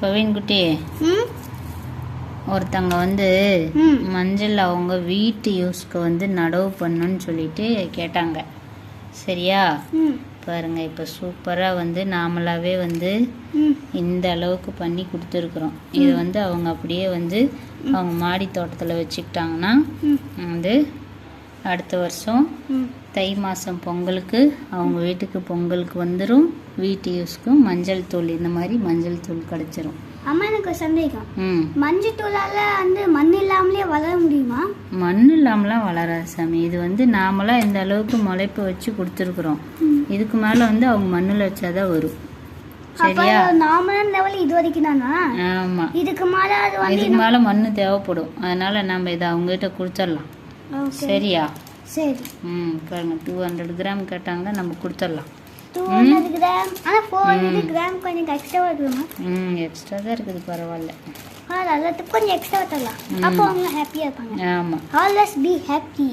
பவீன் குட்டி, ஒருத்தங்க வந்து மஞ்சள் அவங்க வீட்டு யூஸ்க்கு வந்து நடவு பண்ணுன்னு சொல்லிட்டு கேட்டாங்க. சரியா? பாருங்க, இப்போ சூப்பராக வந்து நாமளாவே வந்து இந்த அளவுக்கு பண்ணி கொடுத்துருக்குறோம். இது வந்து அவங்க அப்படியே வந்து அவங்க மாடி தோட்டத்தில் வச்சுக்கிட்டாங்கன்னா வந்து அடுத்த வருஷம் தை மாதம் பொங்கலுக்கு அவங்க வீட்டுக்கு பொங்கலுக்கு வந்துடும். வீட்டு யூஸ்க்கும் மஞ்சள் தூள், இந்த மாதிரி மஞ்சள் தூள் கிடச்சிரும். அம்மா, எனக்கு ஒரு சந்தேகம். மஞ்சள் தூளால வந்து மண் இல்லாமலே வளர முடியுமா? மண் இல்லாமலாம் வளராது சாமி. இது வந்து நாமளா இந்த அளவுக்கு முளைப்பு வச்சு கொடுத்துருக்குறோம். இதுக்கு மேலே வந்து அவங்க மண்ணில் வச்சாதான் வரும். சரியா? நார்மலான லெவல் இது வரைக்கும் தானா? ஆமாம். இதுக்கு மேலே மண் தேவைப்படும். அதனால நம்ம இதை அவங்ககிட்ட கொடுத்துடலாம். சரியா? சரி. பாருங்க, 200 கிராம் கேட்டாங்க, நம்ம கொடுத்துடலாம். 200 கிராம். ஆனால் 400 கிராம் கொஞ்சம் எக்ஸ்ட்ராவாக இருக்குமா? எக்ஸ்ட்ரா தான் இருக்குது, பரவாயில்ல. எல்லாத்துக்கும் கொஞ்சம் எக்ஸ்ட்ரா தரலாம். அப்போ அவங்க ஹாப்பியாக இருப்பாங்க. ஆமாம். Always be happy.